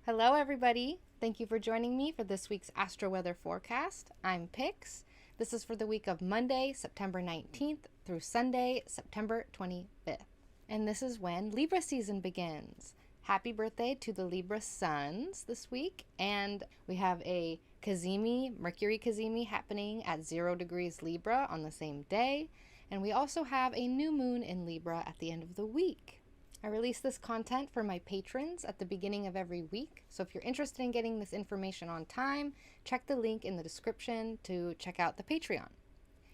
Hello, everybody. Thank you for joining me for this week's astro weather forecast. I'm Pix. This is for the week of Monday, September 19th through Sunday, September 25th. And this is when Libra season begins. Happy birthday to the Libra suns this week. And we have a Mercury cazimi happening at 0 degrees Libra on the same day. And we also have a new moon in Libra at the end of the week. I release this content for my patrons at the beginning of every week, so if you're interested in getting this information on time, check the link in the description to check out the Patreon.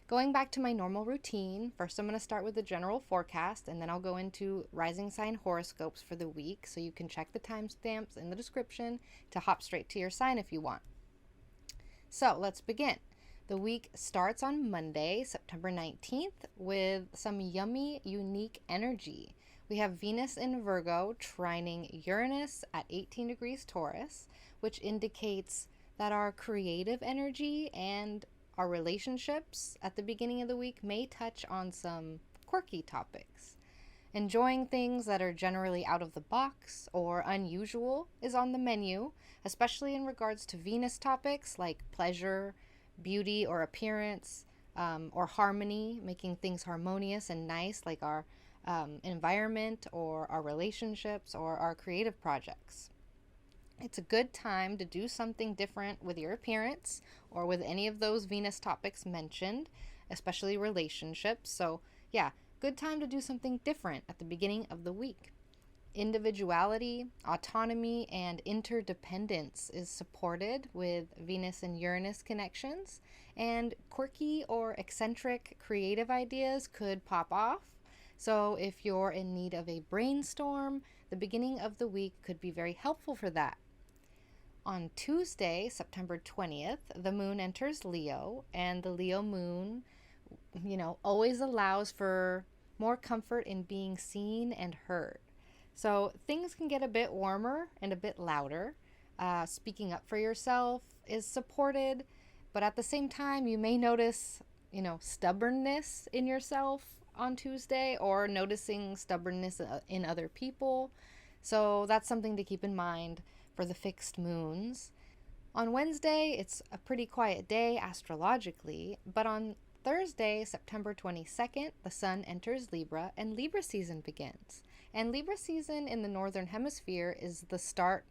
Going back to my normal routine, first I'm going to start with the general forecast, and then I'll go into rising sign horoscopes for the week, so you can check the timestamps in the description to hop straight to your sign if you want. So let's begin. The week starts on Monday, September 19th, with some yummy, unique energy. We have Venus in Virgo trining Uranus at 18 degrees Taurus, which indicates that our creative energy and our relationships at the beginning of the week may touch on some quirky topics. Enjoying things that are generally out of the box or unusual is on the menu, especially in regards to Venus topics like pleasure, beauty or appearance, or harmony, making things harmonious and nice like our environment or our relationships or our creative projects. It's a good time to do something different with your appearance or with any of those Venus topics mentioned, especially relationships. So yeah, good time to do something different at the beginning of the week. Individuality, autonomy, and interdependence is supported with Venus and Uranus connections, and quirky or eccentric creative ideas could pop off. So if you're in need of a brainstorm, the beginning of the week could be very helpful for that. On Tuesday, September 20th, the moon enters Leo, and the Leo moon, always allows for more comfort in being seen and heard. So things can get a bit warmer and a bit louder. Speaking up for yourself is supported, but at the same time, you may notice, stubbornness in yourself on Tuesday, or noticing stubbornness in other people. So that's something to keep in mind for the fixed moons. On Wednesday, it's a pretty quiet day astrologically, but on Thursday, September 22nd, the sun enters Libra and Libra season begins. And Libra season in the northern hemisphere is the start,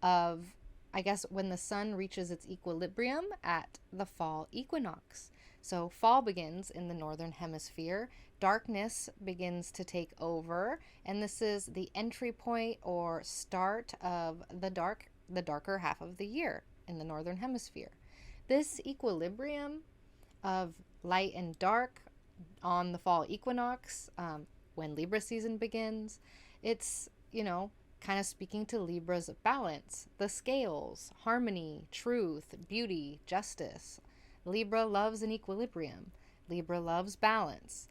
of, I guess, when the sun reaches its equilibrium at the fall equinox. So fall begins in the northern hemisphere, darkness begins to take over, and this is the entry point or start of the darker half of the year in the northern hemisphere. This equilibrium of light and dark on the fall equinox, when Libra season begins, it's, kind of speaking to Libra's balance, the scales, harmony, truth, beauty, justice. Libra loves an equilibrium. Libra loves balance.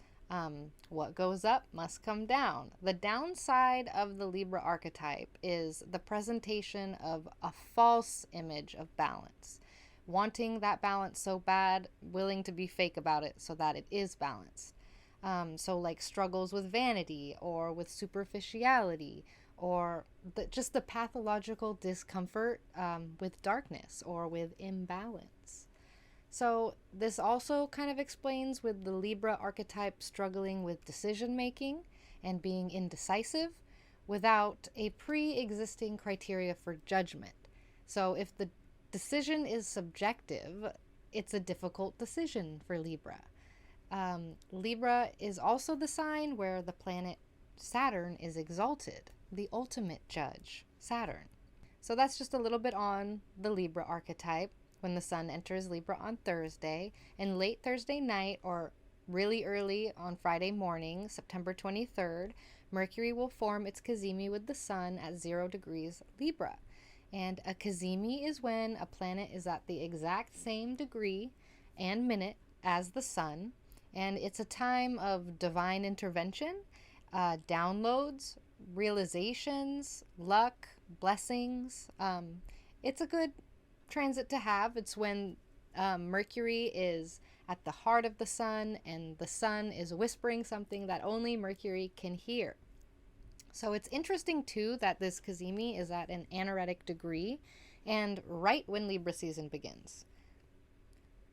What goes up must come down. The downside of the Libra archetype is the presentation of a false image of balance. Wanting that balance so bad, willing to be fake about it so that it is balanced. So like struggles with vanity or with superficiality, or just the pathological discomfort with darkness or with imbalance. So this also kind of explains with the Libra archetype struggling with decision making and being indecisive without a pre-existing criteria for judgment. So if the decision is subjective, it's a difficult decision for Libra. Libra is also the sign where the planet Saturn is exalted, the ultimate judge, Saturn. So that's just a little bit on the Libra archetype when the sun enters Libra on Thursday, and late Thursday night or really early on Friday morning, September 23rd, Mercury will form its cazimi with the sun at 0 degrees Libra. And a cazimi is when a planet is at the exact same degree and minute as the sun, and it's a time of divine intervention, downloads, realizations, luck, blessings. It's a good transit to have. It's when Mercury is at the heart of the sun and the sun is whispering something that only Mercury can hear. So it's interesting too that this cazimi is at an anaretic degree and right when Libra season begins.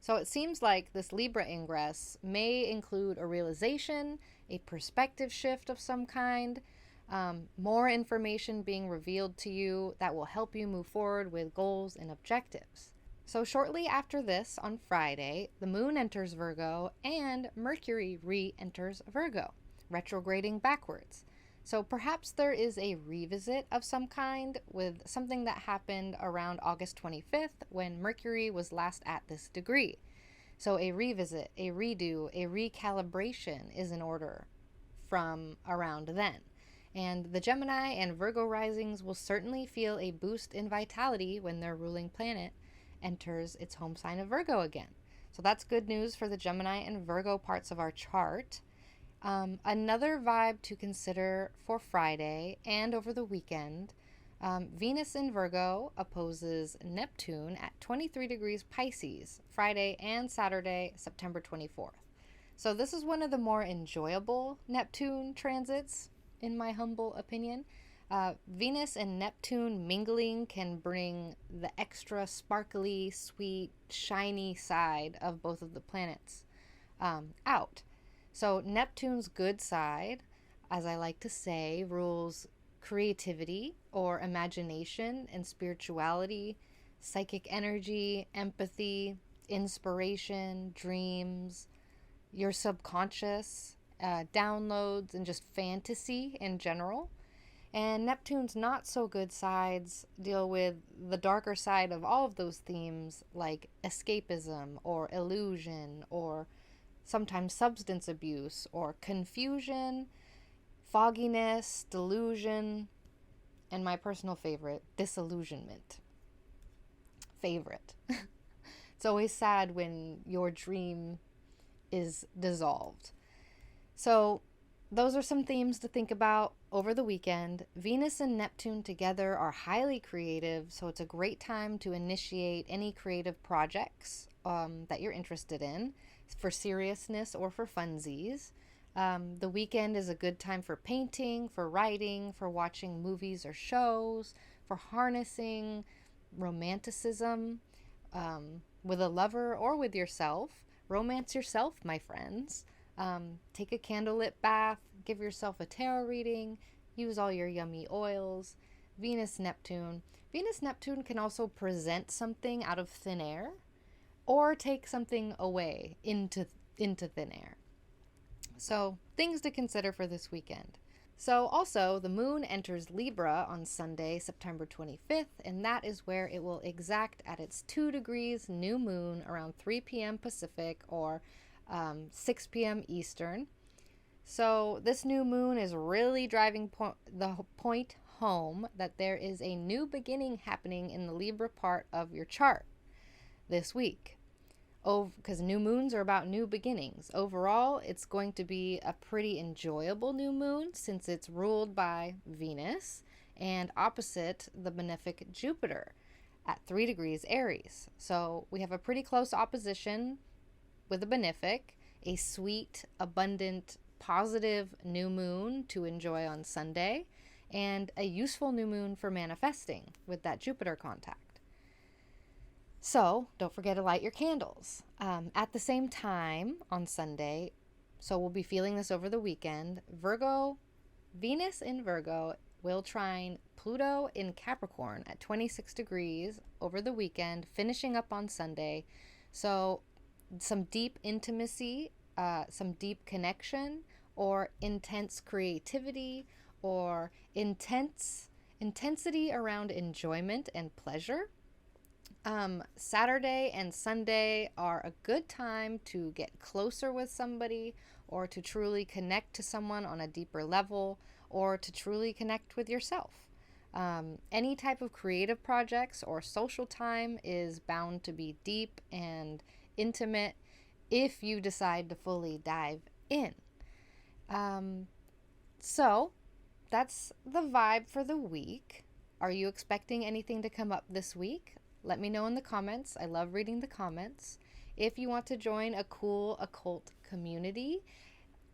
So it seems like this Libra ingress may include a realization, a perspective shift of some kind, more information being revealed to you that will help you move forward with goals and objectives. So shortly after this, on Friday, the moon enters Virgo and Mercury re-enters Virgo, retrograding backwards. So perhaps there is a revisit of some kind with something that happened around August 25th when Mercury was last at this degree. So a revisit, a redo, a recalibration is in order from around then. And the Gemini and Virgo risings will certainly feel a boost in vitality when their ruling planet enters its home sign of Virgo again. So that's good news for the Gemini and Virgo parts of our chart. Another vibe to consider for Friday and over the weekend, Venus in Virgo opposes Neptune at 23 degrees Pisces, Friday and Saturday, September 24th. So this is one of the more enjoyable Neptune transits, in my humble opinion. Venus and Neptune mingling can bring the extra sparkly, sweet, shiny side of both of the planets out. So Neptune's good side, as I like to say, rules creativity or imagination and spirituality, psychic energy, empathy, inspiration, dreams, your subconscious, downloads, and just fantasy in general. And Neptune's not so good sides deal with the darker side of all of those themes, like escapism or illusion or sometimes substance abuse or confusion, fogginess, delusion, and my personal favorite, disillusionment. Favorite. It's always sad when your dream is dissolved. So those are some themes to think about over the weekend. Venus and Neptune together are highly creative, so it's a great time to initiate any creative projects that you're interested in, for seriousness or for funsies. The weekend is a good time for painting, for writing, for watching movies or shows, for harnessing romanticism with a lover or with yourself. Romance yourself, my friends. Take a candlelit bath, give yourself a tarot reading, use all your yummy oils. Venus, Neptune. Venus, Neptune can also present something out of thin air or take something away into thin air. So things to consider for this weekend. So also the moon enters Libra on Sunday, September 25th, and that is where it will exact at its 2 degrees new moon around 3 p.m. Pacific or 6 p.m. Eastern. So this new moon is really driving the point home that there is a new beginning happening in the Libra part of your chart this week. Because new moons are about new beginnings. Overall, it's going to be a pretty enjoyable new moon since it's ruled by Venus and opposite the benefic Jupiter at 3 degrees Aries. So we have a pretty close opposition with the benefic, a sweet, abundant, positive new moon to enjoy on Sunday, and a useful new moon for manifesting with that Jupiter contact. So don't forget to light your candles. At the same time on Sunday, so we'll be feeling this over the weekend, Venus in Virgo will trine Pluto in Capricorn at 26 degrees over the weekend, finishing up on Sunday. So some deep intimacy, some deep connection, or intense creativity, or intensity around enjoyment and pleasure. Saturday and Sunday are a good time to get closer with somebody or to truly connect to someone on a deeper level or to truly connect with yourself. Any type of creative projects or social time is bound to be deep and intimate if you decide to fully dive in. So that's the vibe for the week. Are you expecting anything to come up this week? Let me know in the comments. I love reading the comments. If you want to join a cool occult community,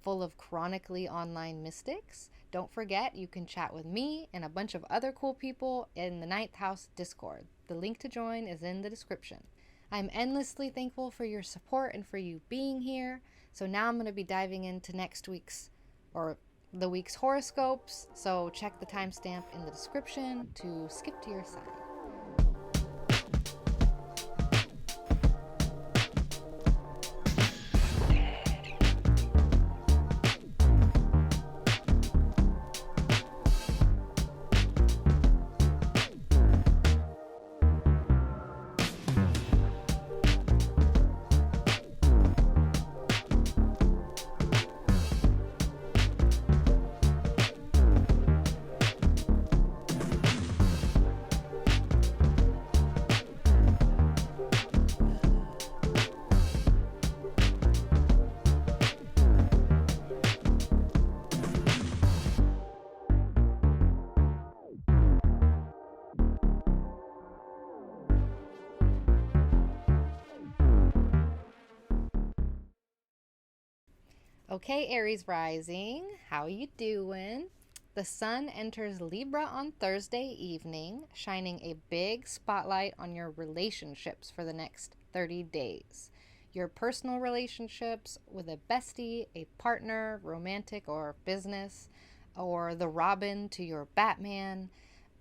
full of chronically online mystics. Don't forget, you can chat with me and a bunch of other cool people in the Ninth House Discord. The link to join is in the description. I'm endlessly thankful for your support and for you being here. So now I'm going to be diving into the week's horoscopes. So check the timestamp in the description to skip to your sign. Okay, Aries rising, how you doing? The sun enters Libra on Thursday evening, shining a big spotlight on your relationships for the next 30 days. Your personal relationships with a bestie, a partner, romantic or business, or the Robin to your Batman,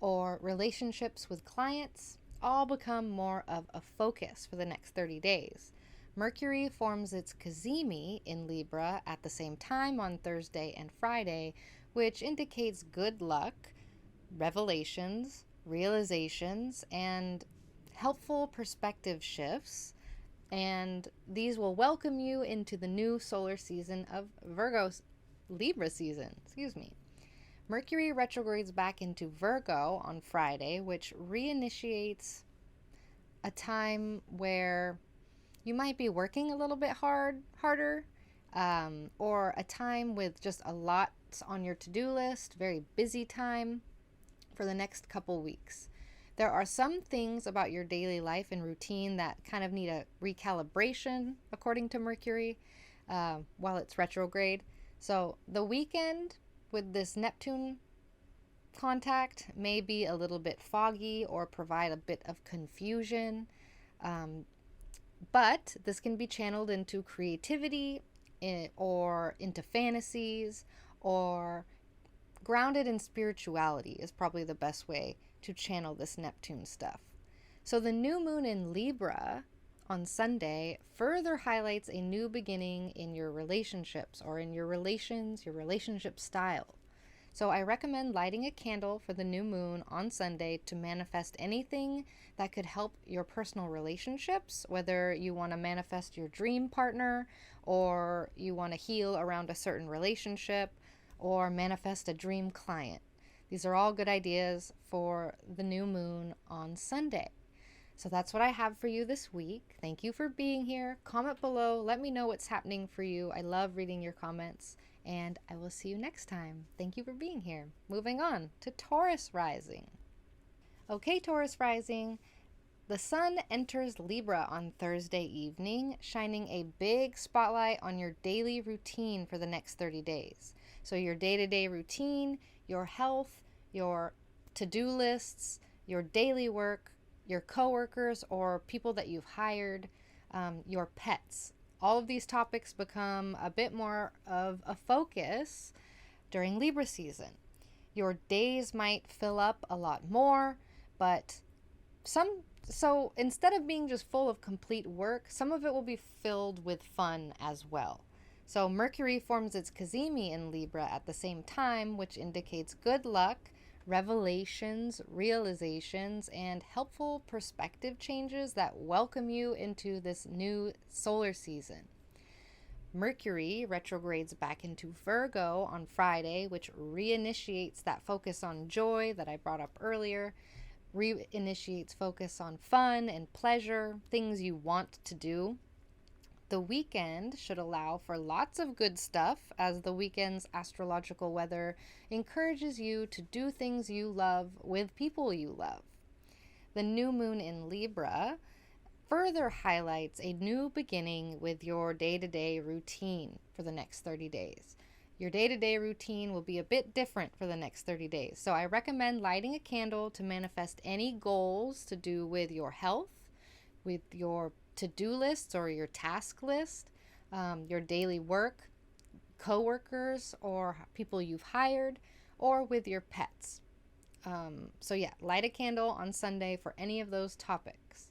or relationships with clients all become more of a focus for the next 30 days. Mercury forms its cazimi in Libra at the same time on Thursday and Friday, which indicates good luck, revelations, realizations, and helpful perspective shifts. And these will welcome you into the new solar season of Libra season. Mercury retrogrades back into Virgo on Friday, which reinitiates a time where you might be working a little bit harder, or a time with just a lot on your to-do list, very busy time for the next couple weeks. There are some things about your daily life and routine that kind of need a recalibration, according to Mercury, while it's retrograde. So the weekend with this Neptune contact may be a little bit foggy or provide a bit of confusion. But this can be channeled into creativity or into fantasies, or grounded in spirituality is probably the best way to channel this Neptune stuff. So the new moon in Libra on Sunday further highlights a new beginning in your relationships or in your relationship style. So I recommend lighting a candle for the new moon on Sunday to manifest anything that could help your personal relationships, whether you want to manifest your dream partner, or you want to heal around a certain relationship, or manifest a dream client. These are all good ideas for the new moon on Sunday. So that's what I have for you this week. Thank you for being here. Comment below. Let me know what's happening for you. I love reading your comments. And I will see you next time. Thank you for being here. Moving on to Taurus rising. Okay, Taurus rising. The sun enters Libra on Thursday evening, shining a big spotlight on your daily routine for the next 30 days. So your day-to-day routine, your health, your to-do lists, your daily work, your coworkers or people that you've hired, your pets. All of these topics become a bit more of a focus during Libra season. Your days might fill up a lot more, but so instead of being just full of complete work, some of it will be filled with fun as well. So Mercury forms its cazimi in Libra at the same time, which indicates good luck, revelations, realizations, and helpful perspective changes that welcome you into this new solar season. Mercury retrogrades back into Virgo on Friday, which reinitiates that focus on joy that I brought up earlier, reinitiates focus on fun and pleasure, things you want to do. The weekend should allow for lots of good stuff, as the weekend's astrological weather encourages you to do things you love with people you love. The new moon in Libra further highlights a new beginning with your day-to-day routine for the next 30 days. Your day-to-day routine will be a bit different for the next 30 days. So I recommend lighting a candle to manifest any goals to do with your health, with your to-do lists or your task list, your daily work, co-workers or people you've hired, or with your pets. So yeah, light a candle on Sunday for any of those topics.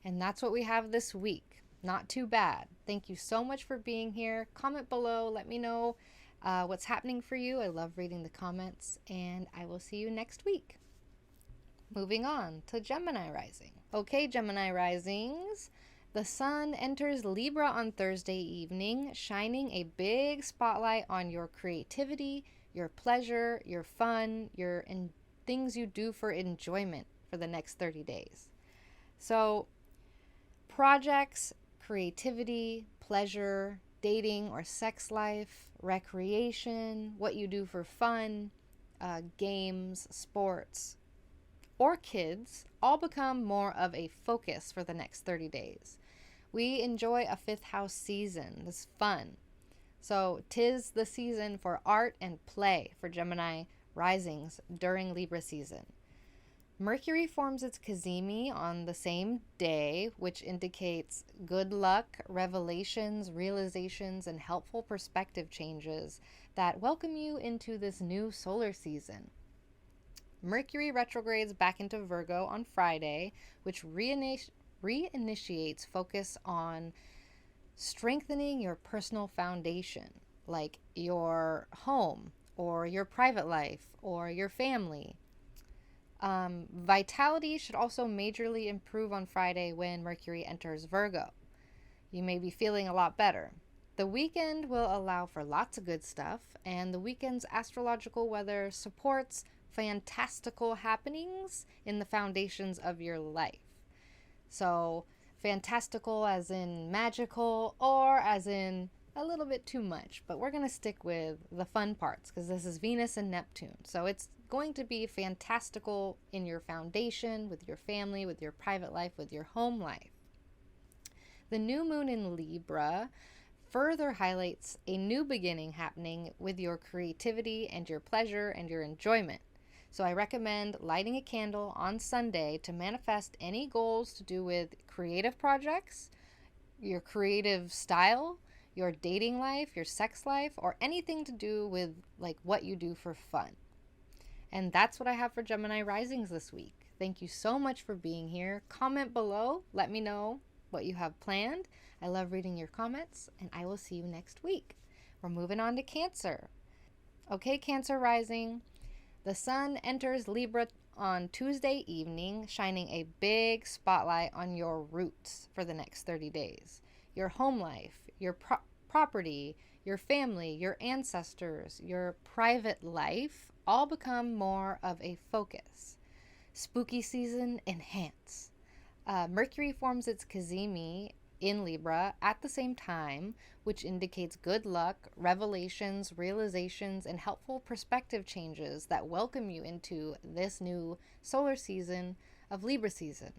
And that's what we have this week. Not too bad. Thank you so much for being here. Comment below. Let me know what's happening for you. I love reading the comments, and I will see you next week. Moving on to Gemini rising. Okay, Gemini risings. The sun enters Libra on Thursday evening, shining a big spotlight on your creativity, your pleasure, your fun, and things you do for enjoyment for the next 30 days. So, projects, creativity, pleasure, dating or sex life, recreation, what you do for fun, games, sports, or kids all become more of a focus for the next 30 days. We enjoy a fifth house season. This is fun. So 'tis the season for art and play for Gemini risings during Libra season. Mercury forms its cazimi on the same day, which indicates good luck, revelations, realizations, and helpful perspective changes that welcome you into this new solar season. Mercury retrogrades back into Virgo on Friday, which reinitiates focus on strengthening your personal foundation, like your home or your private life or your family. Vitality should also majorly improve on Friday when Mercury enters Virgo. You may be feeling a lot better. The weekend will allow for lots of good stuff, and the weekend's astrological weather supports fantastical happenings in the foundations of your life. So, fantastical as in magical or as in a little bit too much, but we're going to stick with the fun parts because this is Venus and Neptune. So it's going to be fantastical in your foundation, with your family, with your private life, with your home life. The new moon in Libra further highlights a new beginning happening with your creativity and your pleasure and your enjoyment. So I recommend lighting a candle on Sunday to manifest any goals to do with creative projects, your creative style, your dating life, your sex life, or anything to do with like what you do for fun. And that's what I have for Gemini risings this week. Thank you so much for being here. Comment below. Let me know what you have planned. I love reading your comments, and I will see you next week. We're moving on to Cancer. Okay, Cancer rising. The sun enters Libra on Tuesday evening, shining a big spotlight on your roots for the next 30 days. Your home life, your property, your family, your ancestors, your private life all become more of a focus. Spooky season enhance. Mercury forms its cazimi in Libra at the same time, which indicates good luck, revelations, realizations, and helpful perspective changes that welcome you into this new solar season of Libra season.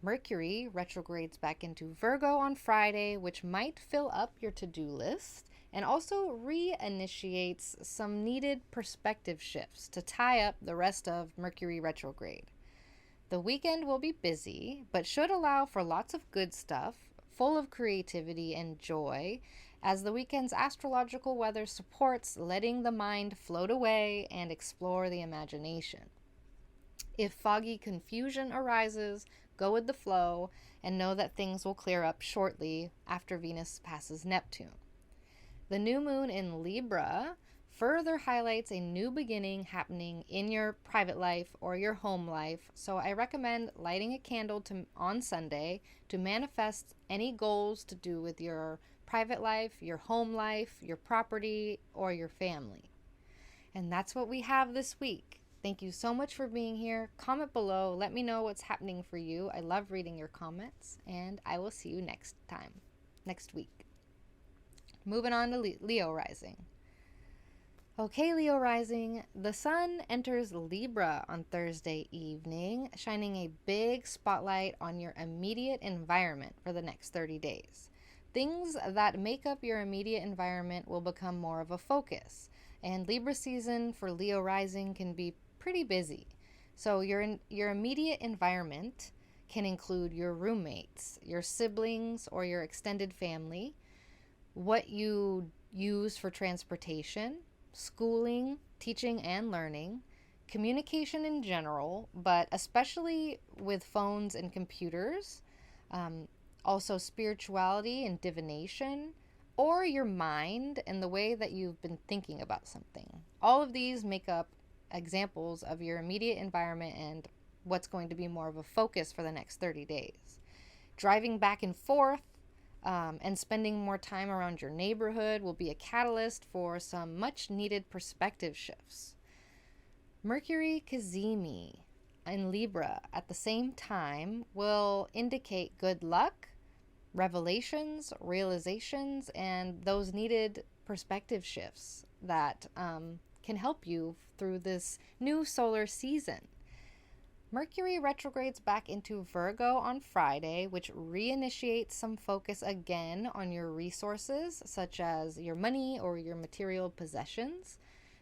Mercury retrogrades back into Virgo on Friday, which might fill up your to-do list and also reinitiates some needed perspective shifts to tie up the rest of Mercury retrograde. The weekend will be busy, but should allow for lots of good stuff, full of creativity and joy, as the weekend's astrological weather supports letting the mind float away and explore the imagination. If foggy confusion arises, go with the flow and know that things will clear up shortly after Venus passes Neptune. The new moon in Libra further highlights a new beginning happening in your private life or your home life, so I recommend lighting a candle on Sunday to manifest any goals to do with your private life, your home life, your property, or your family. And that's what we have this week. Thank you so much for being here. Comment below. Let me know what's happening for you. I love reading your comments, and I will see you next week. Moving on to Leo rising. Okay, Leo rising, the sun enters Libra on Thursday evening, shining a big spotlight on your immediate environment for the next 30 days. Things that make up your immediate environment will become more of a focus, and Libra season for Leo rising can be pretty busy. So your immediate environment can include your roommates, your siblings, or your extended family, what you use for transportation, schooling, teaching and learning, communication in general, but especially with phones and computers, also spirituality and divination, or your mind and the way that you've been thinking about something. All of these make up examples of your immediate environment and what's going to be more of a focus for the next 30 days. Driving back and forth and spending more time around your neighborhood will be a catalyst for some much needed perspective shifts. Mercury Cazimi in Libra at the same time will indicate good luck, revelations, realizations, and those needed perspective shifts that can help you through this new solar season. Mercury retrogrades back into Virgo on Friday, which reinitiates some focus again on your resources, such as your money or your material possessions.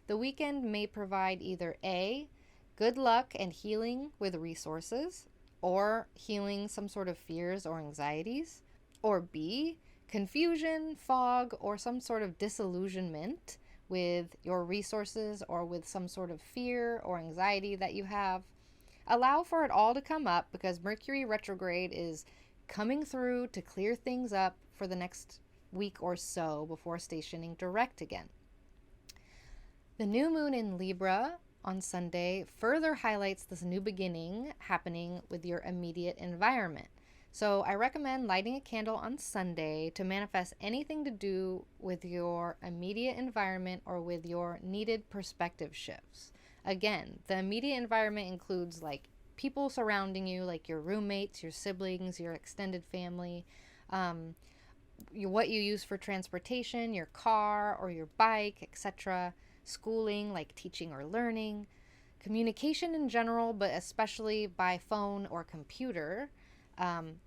The weekend may provide either A, good luck and healing with resources, or healing some sort of fears or anxieties, or B, confusion, fog, or some sort of disillusionment with your resources or with some sort of fear or anxiety that you have. Allow for it all to come up because Mercury retrograde is coming through to clear things up for the next week or so before stationing direct again. The new moon in Libra on Sunday further highlights this new beginning happening with your immediate environment. So I recommend lighting a candle on Sunday to manifest anything to do with your immediate environment or with your needed perspective shifts. Again, the immediate environment includes like people surrounding you, like your roommates, your siblings, your extended family, what you use for transportation, your car or your bike, etc. Schooling, like teaching or learning. Communication in general, but especially by phone or computer.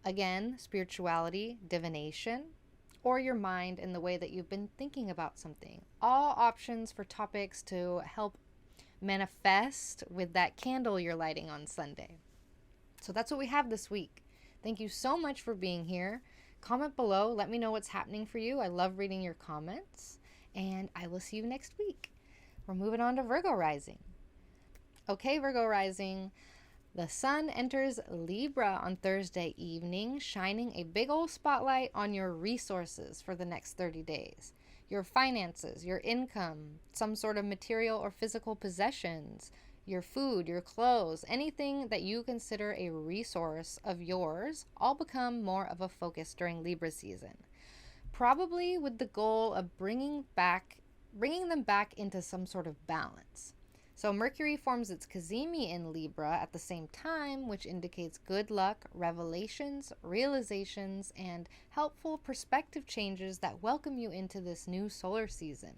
Again, spirituality, divination, or your mind and the way that you've been thinking about something. All options for topics to help manifest with that candle you're lighting on Sunday. So that's what we have this week. Thank you so much for being here. Comment below. Let me know what's happening for you. I love reading your comments. And I will see you next week. We're moving on to Virgo rising. Okay, Virgo rising. The sun enters Libra on Thursday evening, shining a big old spotlight on your resources for the next 30 days. Your finances, your income, some sort of material or physical possessions, your food, your clothes, anything that you consider a resource of yours, all become more of a focus during Libra season. Probably with the goal of bringing them back into some sort of balance. So Mercury forms its Cazimi in Libra at the same time, which indicates good luck, revelations, realizations, and helpful perspective changes that welcome you into this new solar season.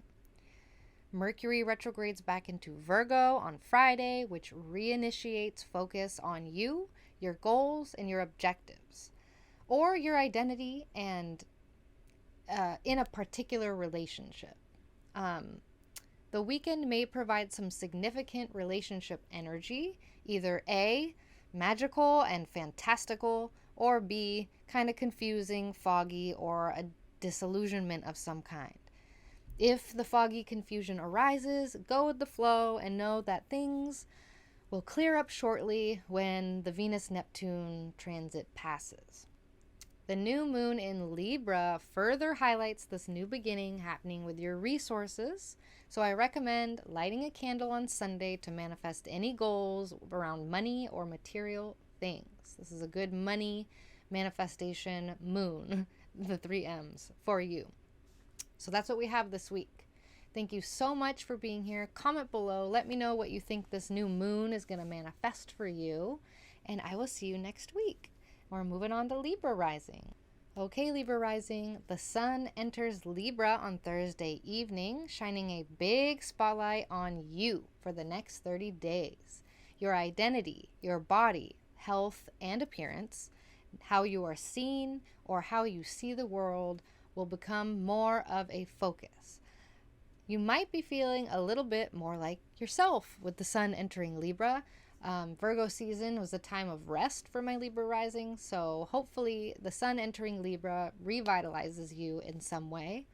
Mercury retrogrades back into Virgo on Friday, which reinitiates focus on you, your goals, and your objectives, or your identity and in a particular relationship. The weekend may provide some significant relationship energy, either A, magical and fantastical, or B, kind of confusing, foggy, or a disillusionment of some kind. If the foggy confusion arises, go with the flow and know that things will clear up shortly when the Venus-Neptune transit passes. The new moon in Libra further highlights this new beginning happening with your resources. So I recommend lighting a candle on Sunday to manifest any goals around money or material things. This is a good money manifestation moon, the 3 M's for you. So that's what we have this week. Thank you so much for being here. Comment below. Let me know what you think this new moon is going to manifest for you. And I will see you next week. We're moving on to Libra rising. Okay, Libra rising, the sun enters Libra on Thursday evening, shining a big spotlight on you for the next 30 days. Your identity, your body, health, and appearance, how you are seen or how you see the world will become more of a focus. You might be feeling a little bit more like yourself with the sun entering Libra. Virgo season was a time of rest for my Libra rising, so hopefully the sun entering Libra revitalizes you in some way.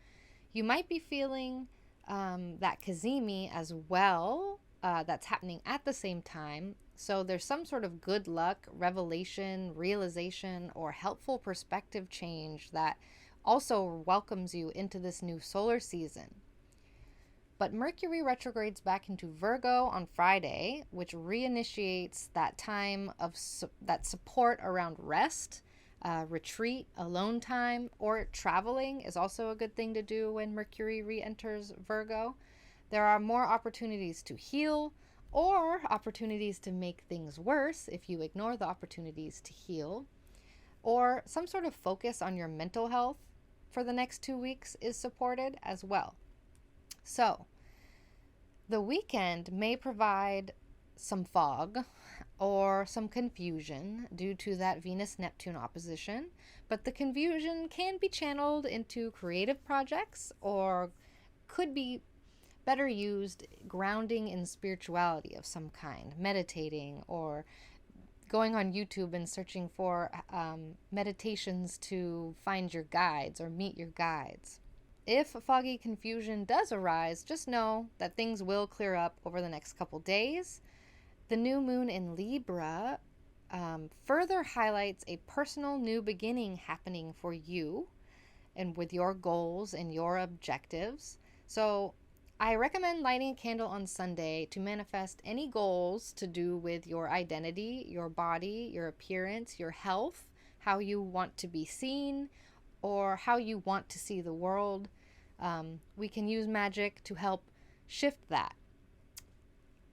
You might be feeling that Kazemi as well, that's happening at the same time. So there's some sort of good luck, revelation, realization, or helpful perspective change that also welcomes you into this new solar season. But Mercury retrogrades back into Virgo on Friday, which reinitiates that time of that support around rest, retreat, alone time, or traveling is also a good thing to do when Mercury re-enters Virgo. There are more opportunities to heal or opportunities to make things worse if you ignore the opportunities to heal, or some sort of focus on your mental health for the next 2 weeks is supported as well. So, the weekend may provide some fog or some confusion due to that Venus-Neptune opposition, but the confusion can be channeled into creative projects or could be better used grounding in spirituality of some kind, meditating or going on YouTube and searching for meditations to find your guides or meet your guides. If foggy confusion does arise, just know that things will clear up over the next couple days. The new moon in Libra further highlights a personal new beginning happening for you and with your goals and your objectives. So I recommend lighting a candle on Sunday to manifest any goals to do with your identity, your body, your appearance, your health, how you want to be seen, or how you want to see the world. We can use magic to help shift that.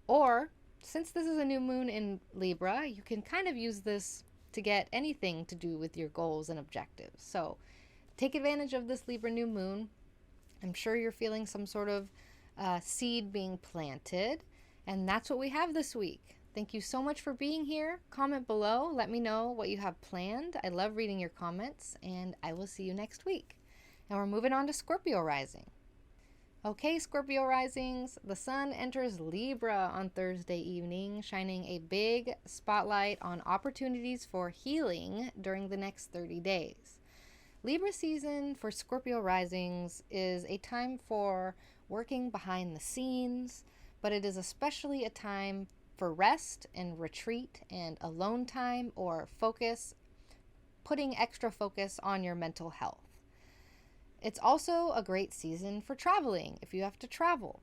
Or, since this is a new moon in Libra, you can kind of use this to get anything to do with your goals and objectives. So, take advantage of this Libra new moon. I'm sure you're feeling some sort of seed being planted, and that's what we have this week. Thank you so much for being here. Comment below. Let me know what you have planned. I love reading your comments, and I will see you next week. And we're moving on to Scorpio rising. Okay, Scorpio risings, the sun enters Libra on Thursday evening, shining a big spotlight on opportunities for healing during the next 30 days. Libra season for Scorpio risings is a time for working behind the scenes, but it is especially a time for rest and retreat and alone time or focus, putting extra focus on your mental health. It's also a great season for traveling if you have to travel.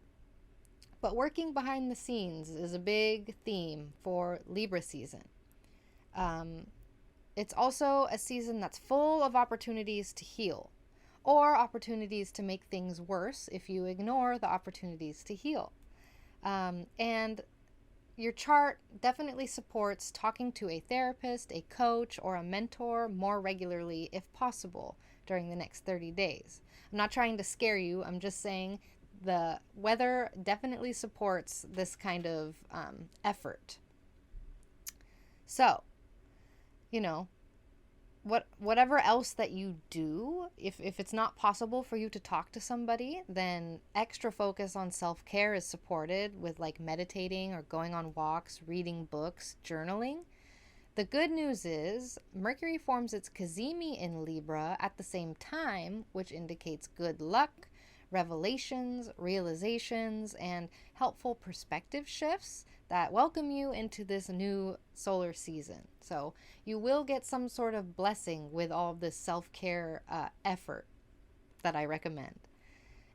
But working behind the scenes is a big theme for Libra season. It's also a season that's full of opportunities to heal or opportunities to make things worse if you ignore the opportunities to heal. And your chart definitely supports talking to a therapist, a coach, or a mentor more regularly if possible during the next 30 days. I'm not trying to scare you. I'm just saying the weather definitely supports this kind of effort. So, whatever else that you do, if it's not possible for you to talk to somebody, then extra focus on self-care is supported with like meditating or going on walks, reading books, journaling. The good news is Mercury forms its Cazimi in Libra at the same time, which indicates good luck, revelations, realizations, and helpful perspective shifts that welcome you into this new solar season. So you will get some sort of blessing with all of this self-care effort that I recommend.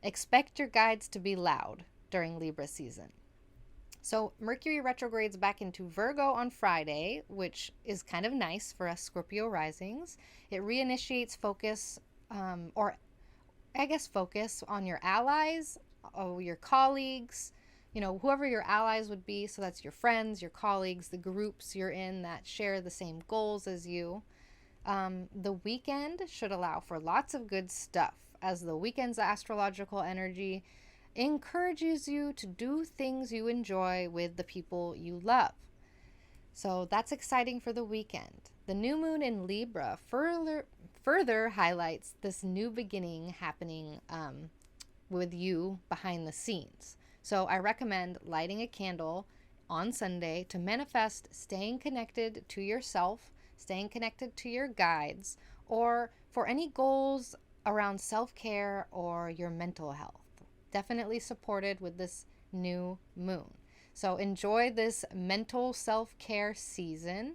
Expect your guides to be loud during Libra season. So Mercury retrogrades back into Virgo on Friday, which is kind of nice for us Scorpio risings. It reinitiates focus, focus on your allies, or your colleagues, whoever your allies would be. So that's your friends, your colleagues, the groups you're in that share the same goals as you. The weekend should allow for lots of good stuff, as the weekend's astrological energy encourages you to do things you enjoy with the people you love. So that's exciting for the weekend. The new moon in Libra further highlights this new beginning happening with you behind the scenes. So I recommend lighting a candle on Sunday to manifest staying connected to yourself, staying connected to your guides, or for any goals around self-care or your mental health. Definitely supported with this new moon. So enjoy this mental self-care season.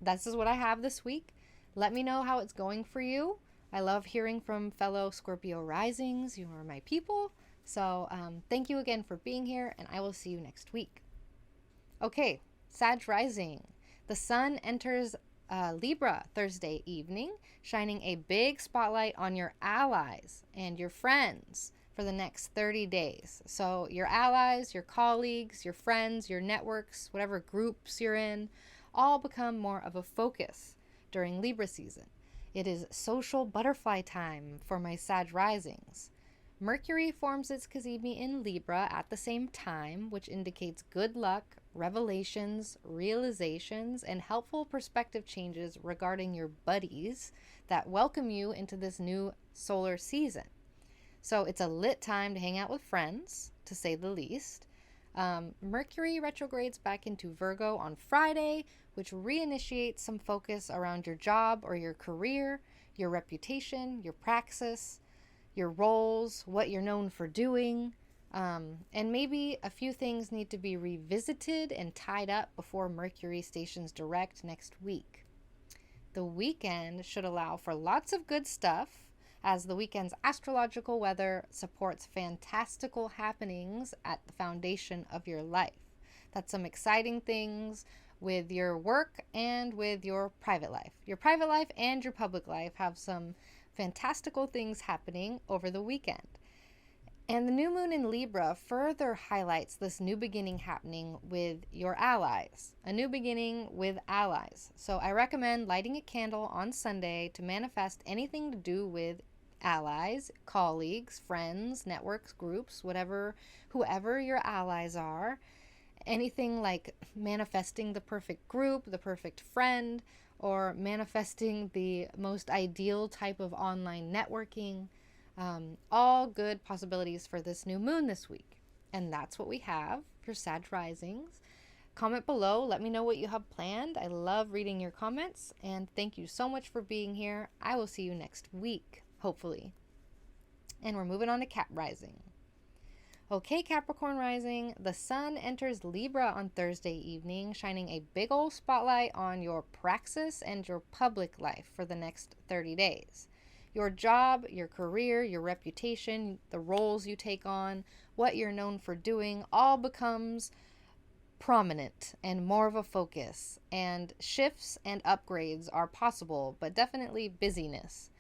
This is what I have this week. Let me know how it's going for you. I love hearing from fellow Scorpio risings. You are my people. So thank you again for being here, and I will see you next week. Okay, Sag rising. The sun enters Libra Thursday evening, shining a big spotlight on your allies and your friends for the next 30 days. So your allies, your colleagues, your friends, your networks, whatever groups you're in, all become more of a focus during Libra season. It is social butterfly time for my Sag risings. Mercury forms its cazimi in Libra at the same time, which indicates good luck, revelations, realizations, and helpful perspective changes regarding your buddies that welcome you into this new solar season. So it's a lit time to hang out with friends, to say the least. Mercury retrogrades back into Virgo on Friday, which reinitiates some focus around your job or your career, your reputation, your praxis, your roles, what you're known for doing, and maybe a few things need to be revisited and tied up before Mercury stations direct next week. The weekend should allow for lots of good stuff, as the weekend's astrological weather supports fantastical happenings at the foundation of your life. That's some exciting things with your work and with your private life. Your private life and your public life have some fantastical things happening over the weekend. And the new moon in Libra further highlights this new beginning happening with your allies. A new beginning with allies. So I recommend lighting a candle on Sunday to manifest anything to do with allies, colleagues, friends, networks, groups, whoever your allies are. Anything like manifesting the perfect group, the perfect friend, or manifesting the most ideal type of online networking. All good possibilities for this new moon this week. And that's what we have for Sag risings. Comment below. Let me know what you have planned. I love reading your comments. And thank you so much for being here. I will see you next week, hopefully. And we're moving on to Cap rising. Okay, Capricorn rising, the sun enters Libra on Thursday evening, shining a big old spotlight on your praxis and your public life for the next 30 days. Your job, your career, your reputation, the roles you take on, what you're known for doing, all becomes prominent and more of a focus, and shifts and upgrades are possible, but definitely busyness.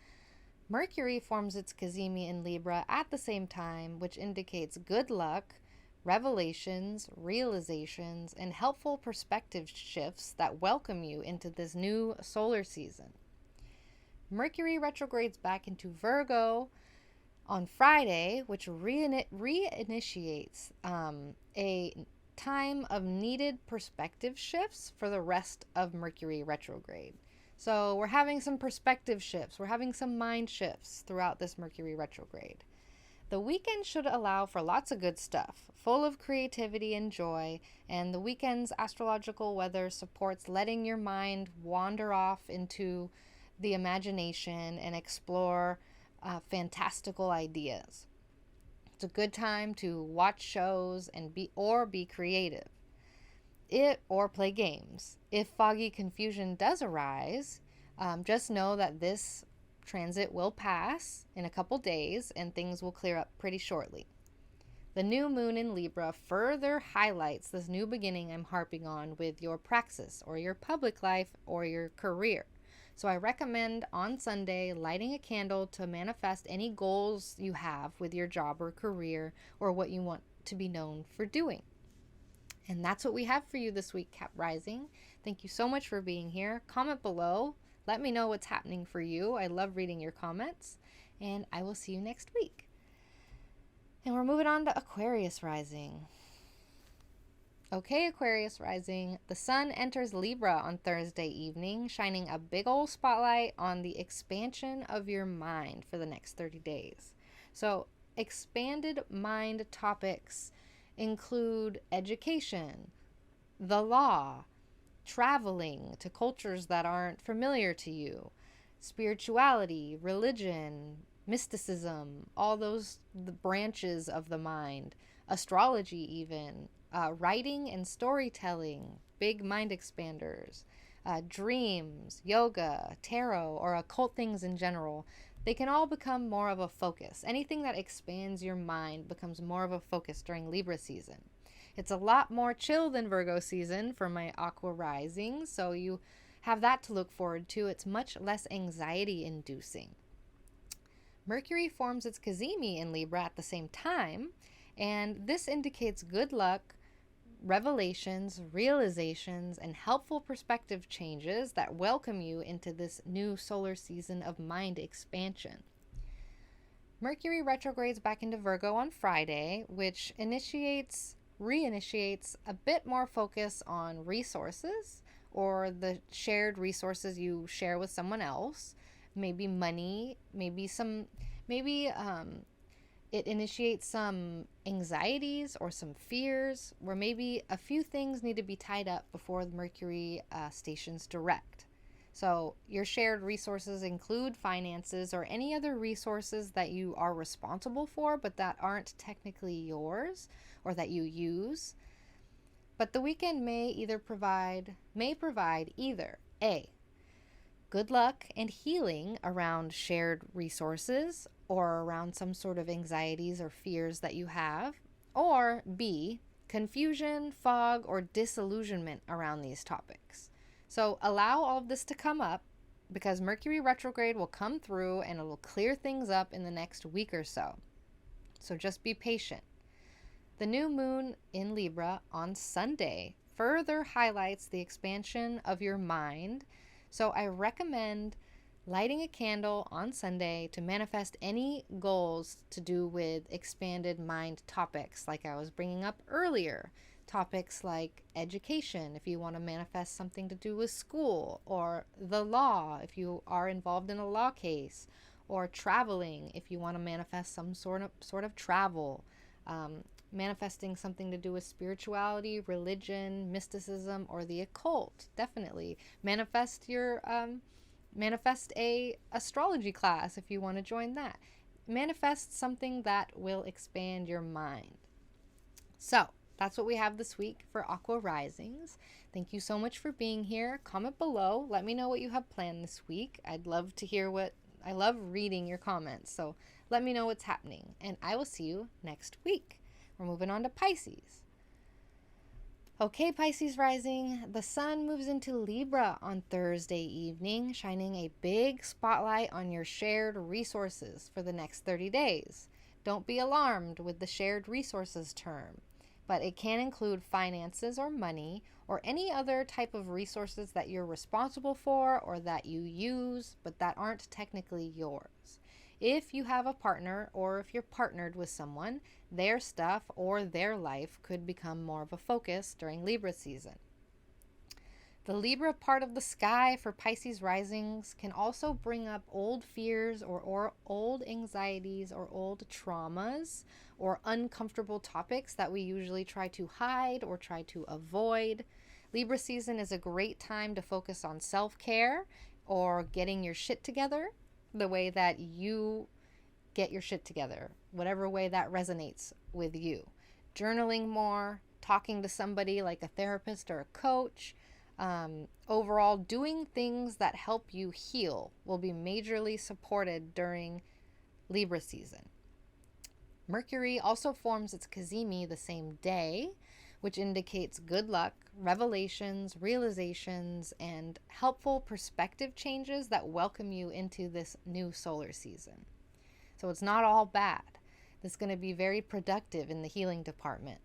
Mercury forms its cazimi in Libra at the same time, which indicates good luck, revelations, realizations, and helpful perspective shifts that welcome you into this new solar season. Mercury retrogrades back into Virgo on Friday, which reinitiates a time of needed perspective shifts for the rest of Mercury retrograde. So we're having some perspective shifts. We're having some mind shifts throughout this Mercury retrograde. The weekend should allow for lots of good stuff, full of creativity and joy, and the weekend's astrological weather supports letting your mind wander off into the imagination and explore fantastical ideas. It's a good time to watch shows and be creative. Or play games. If foggy confusion does arise, just know that this transit will pass in a couple days and things will clear up pretty shortly. The new moon in Libra further highlights this new beginning I'm harping on with your praxis or your public life or your career. So I recommend on Sunday lighting a candle to manifest any goals you have with your job or career or what you want to be known for doing. And that's what we have for you this week, Cap Rising. Thank you so much for being here. Comment below. let me know what's happening for you. I love reading your comments, and I will see you next week. And we're moving on to Aquarius rising. Okay, Aquarius rising, the sun enters Libra on Thursday evening, shining a big old spotlight on the expansion of your mind for the next 30 days. So, expanded mind topics include education, the law, traveling to cultures that aren't familiar to you, spirituality, religion, mysticism, all those the branches of the mind, astrology even, writing and storytelling, big mind expanders, dreams, yoga, tarot, or occult things in general. They can all become more of a focus. Anything that expands your mind becomes more of a focus during Libra season. It's a lot more chill than Virgo season for my Aqua rising, so you have that to look forward to. It's much less anxiety inducing. Mercury forms its cazimi in Libra at the same time, and this indicates good luck, revelations, realizations, and helpful perspective changes that welcome you into this new solar season of mind expansion. Mercury retrogrades back into Virgo on Friday, which reinitiates a bit more focus on resources or the shared resources you share with someone else, maybe money, it initiates some anxieties or some fears, where maybe a few things need to be tied up before the Mercury stations direct. So your shared resources include finances or any other resources that you are responsible for, but that aren't technically yours or that you use. But the weekend may provide either A, good luck and healing around shared resources or around some sort of anxieties or fears that you have, or B, confusion, fog, or disillusionment around these topics. So allow all of this to come up, because Mercury retrograde will come through and it will clear things up in the next week or so. So just be patient. The new moon in Libra on Sunday further highlights the expansion of your mind. So I recommend lighting a candle on Sunday to manifest any goals to do with expanded mind topics, like I was bringing up earlier. Topics like education, if you want to manifest something to do with school, or the law, if you are involved in a law case, or traveling, if you want to manifest some sort of travel, manifesting something to do with spirituality, religion, mysticism, or the occult. Definitely manifest a astrology class if you want to join that. Manifest something that will expand your mind. So that's what we have this week for Aqua Risings. Thank you so much for being here. Comment below. Let me know what you have planned this week. I'd love to hear I love reading your comments. So let me know what's happening. And I will see you next week. We're moving on to Pisces. Okay, Pisces rising, the sun moves into Libra on Thursday evening, shining a big spotlight on your shared resources for the next 30 days. Don't be alarmed with the shared resources term, but it can include finances or money or any other type of resources that you're responsible for or that you use, but that aren't technically yours. If you have a partner or if you're partnered with someone, their stuff or their life could become more of a focus during Libra season. The Libra part of the sky for Pisces risings can also bring up old fears or old anxieties or old traumas or uncomfortable topics that we usually try to hide or try to avoid. Libra season is a great time to focus on self-care or getting your shit together, the way that you get your shit together, whatever way that resonates with you. Journaling more, talking to somebody like a therapist or a coach, overall doing things that help you heal will be majorly supported during Libra season. Mercury also forms its cazimi the same day, which indicates good luck, revelations, realizations, and helpful perspective changes that welcome you into this new solar season. So it's not all bad. This is going to be very productive in the healing department.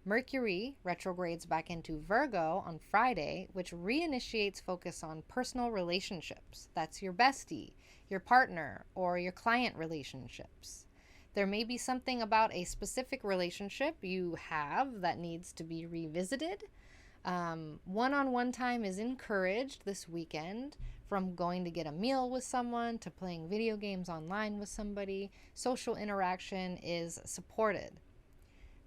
Mercury retrogrades back into Virgo on Friday, which reinitiates focus on personal relationships. That's your bestie, your partner, or your client relationships. There may be something about a specific relationship you have that needs to be revisited. One-on-one time is encouraged this weekend, from going to get a meal with someone to playing video games online with somebody. Social interaction is supported.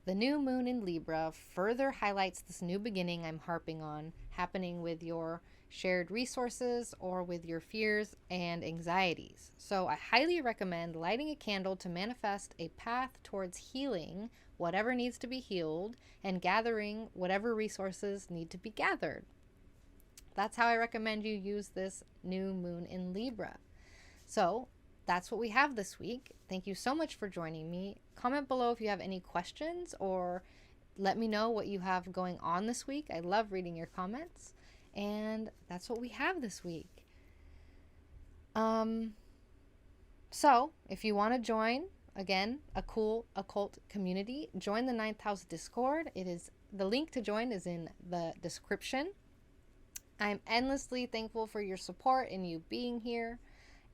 The new moon in Libra further highlights this new beginning I'm harping on, happening with your shared resources or with your fears and anxieties. So I highly recommend lighting a candle to manifest a path towards healing whatever needs to be healed and gathering whatever resources need to be gathered. That's how I recommend you use this new moon in Libra. So that's what we have this week. Thank you so much for joining me. Comment below if you have any questions, or let me know what you have going on this week. I love reading your comments. And that's what we have this week. So if you want to join, again, a cool occult community, join the 9th house Discord. The link to join is in the description. I'm endlessly thankful for your support and you being here.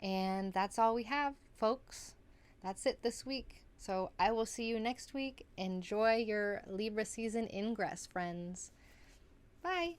And that's all we have, folks. That's it this week. So I will see you next week. Enjoy your Libra season ingress, friends. Bye.